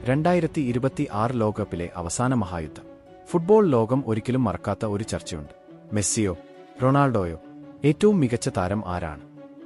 2026 ലോകകപ്പിലെ അവസാന മഹായുദ്ധം. ഫുട്ബോൾ ലോകം ഒരിക്കലും മറക്കാത്ത ഒരു ചർച്ചയുണ്ട്. മെസ്സിയോ റൊണാൾഡോയോ? ഏറ്റവും മികച്ച താരം ആരാണ്?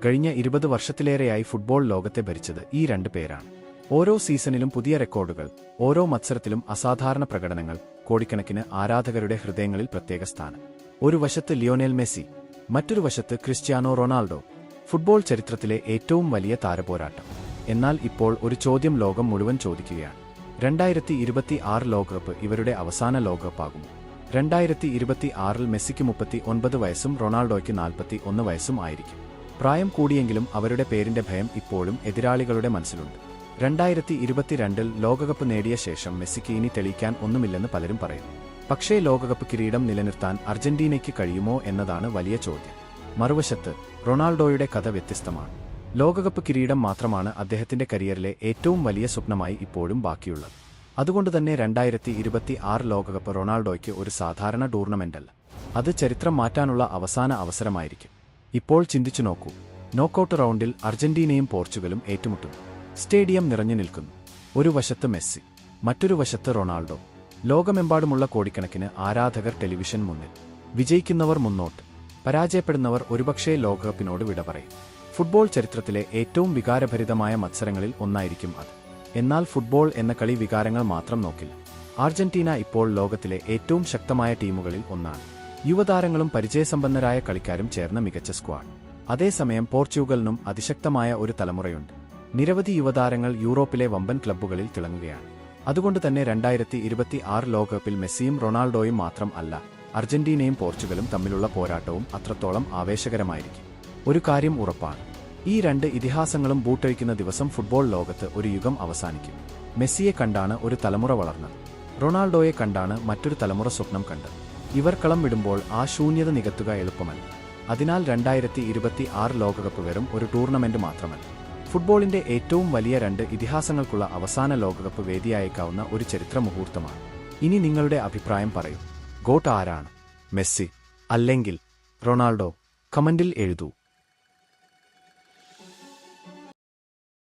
കഴിഞ്ഞ 20 വർഷത്തിലേറെയായി ഫുട്ബോൾ ലോകത്തെ ഭരിച്ചത് ഈ രണ്ട് പേരാണ്. ഓരോ സീസണിലും പുതിയ റെക്കോർഡുകൾ, ഓരോ മത്സരത്തിലും അസാധാരണ പ്രകടനങ്ങൾ, കോടിക്കണക്കിന് ആരാധകരുടെ ഹൃദയങ്ങളിൽ പ്രത്യേക സ്ഥാനം. ഒരു വശത്ത് ലിയോണൽ മെസ്സി, മറ്റൊരു വശത്ത് ക്രിസ്ത്യാനോ റൊണാൾഡോ. ഫുട്ബോൾ ചരിത്രത്തിലെ ഏറ്റവും വലിയ താരപോരാട്ടം. എന്നാൽ ഇപ്പോൾ ഒരു ചോദ്യം ലോകം മുഴുവൻ ചോദിക്കുകയാണ്. 2026 ലോകകപ്പ് ഇവരുടെ അവസാന ലോകകപ്പാകുമോ? 2026 മെസ്സിക്ക് 39 വയസ്സും റൊണാൾഡോയ്ക്ക് 41 വയസ്സും ആയിരിക്കും. പ്രായം കൂടിയെങ്കിലും അവരുടെ പേരിന്റെ ഭയം ഇപ്പോഴും എതിരാളികളുടെ മനസ്സിലുണ്ട്. 2022 ലോകകപ്പ് നേടിയ ശേഷം മെസ്സിക്ക് ഇനി തെളിയിക്കാൻ ഒന്നുമില്ലെന്ന് പലരും പറയുന്നു. പക്ഷേ ലോകകപ്പ് കിരീടം നിലനിർത്താൻ അർജന്റീനയ്ക്ക് കഴിയുമോ എന്നതാണ് വലിയ ചോദ്യം. മറുവശത്ത് റൊണാൾഡോയുടെ കഥ വ്യത്യസ്തമാണ്. ലോകകപ്പ് കിരീടം മാത്രമാണ് അദ്ദേഹത്തിന്റെ കരിയറിലെ ഏറ്റവും വലിയ സ്വപ്നമായി ഇപ്പോഴും ബാക്കിയുള്ളത്. അതുകൊണ്ടുതന്നെ 2026 ലോകകപ്പ് റൊണാൾഡോയ്ക്ക് ഒരു സാധാരണ ടൂർണമെന്റല്ല. അത് ചരിത്രം മാറ്റാനുള്ള അവസാന അവസരമായിരിക്കും. ഇപ്പോൾ ചിന്തിച്ചു നോക്കൂ. നോക്കൌട്ട് റൗണ്ടിൽ അർജന്റീനയും പോർച്ചുഗലും ഏറ്റുമുട്ടുന്നു. സ്റ്റേഡിയം നിറഞ്ഞു നിൽക്കുന്നു. ഒരു വശത്ത് മെസ്സി, മറ്റൊരു വശത്ത് റൊണാൾഡോ. ലോകമെമ്പാടുമുള്ള കോടിക്കണക്കിന് ആരാധകർ ടെലിവിഷൻ മുന്നിൽ. വിജയിക്കുന്നവർ മുന്നോട്ട്, പരാജയപ്പെടുന്നവർ ഒരുപക്ഷേ ലോകകപ്പിനോട് വിട പറയും. ഫുട്ബോൾ ചരിത്രത്തിലെ ഏറ്റവും വികാരഭരിതമായ മത്സരങ്ങളിൽ ഒന്നായിരിക്കും അത്. എന്നാൽ ഫുട്ബോൾ എന്ന കളി വികാരങ്ങൾ മാത്രം നോക്കില്ല. അർജന്റീന ഇപ്പോൾ ലോകത്തിലെ ഏറ്റവും ശക്തമായ ടീമുകളിൽ ഒന്നാണ്. യുവതാരങ്ങളും പരിചയസമ്പന്നരായ കളിക്കാരും ചേർന്ന മികച്ച സ്ക്വാഡ്. അതേസമയം പോർച്ചുഗലിനും അതിശക്തമായ ഒരു തലമുറയുണ്ട്. നിരവധി യുവതാരങ്ങൾ യൂറോപ്പിലെ വമ്പൻ ക്ലബ്ബുകളിൽ തിളങ്ങുകയാണ്. അതുകൊണ്ടുതന്നെ 2026 ലോകകപ്പിൽ മെസ്സിയും റൊണാൾഡോയും മാത്രം അല്ല, അർജന്റീനയും പോർച്ചുഗലും തമ്മിലുള്ള പോരാട്ടവും അത്രത്തോളം ആവേശകരമായിരിക്കും. ഒരു കാര്യം ഉറപ്പാണ്, ഈ രണ്ട് ഇതിഹാസങ്ങളും ബൂട്ടഴിക്കുന്ന ദിവസം ഫുട്ബോൾ ലോകത്ത് ഒരു യുഗം അവസാനിക്കും. മെസ്സിയെ കണ്ടാണ് ഒരു തലമുറ വളർന്നത്. റൊണാൾഡോയെ കണ്ടാണ് മറ്റൊരു തലമുറ സ്വപ്നം കണ്ടത്. ഇവർ കളം വിടുമ്പോൾ ആ ശൂന്യത നികത്തുക എളുപ്പമല്ല. അതിനാൽ 2026 ലോകകപ്പ് വെറും ഒരു ടൂർണമെന്റ് മാത്രമല്ല, ഫുട്ബോളിന്റെ ഏറ്റവും വലിയ രണ്ട് ഇതിഹാസങ്ങൾക്കുള്ള അവസാന ലോകകപ്പ് വേദിയായേക്കാവുന്ന ഒരു ചരിത്ര മുഹൂർത്തമാണ്. ഇനി നിങ്ങളുടെ അഭിപ്രായം പറയൂ. ഗോട്ട് ആരാണ്? മെസ്സി അല്ലെങ്കിൽ റൊണാൾഡോ? കമന്റിൽ എഴുതൂ.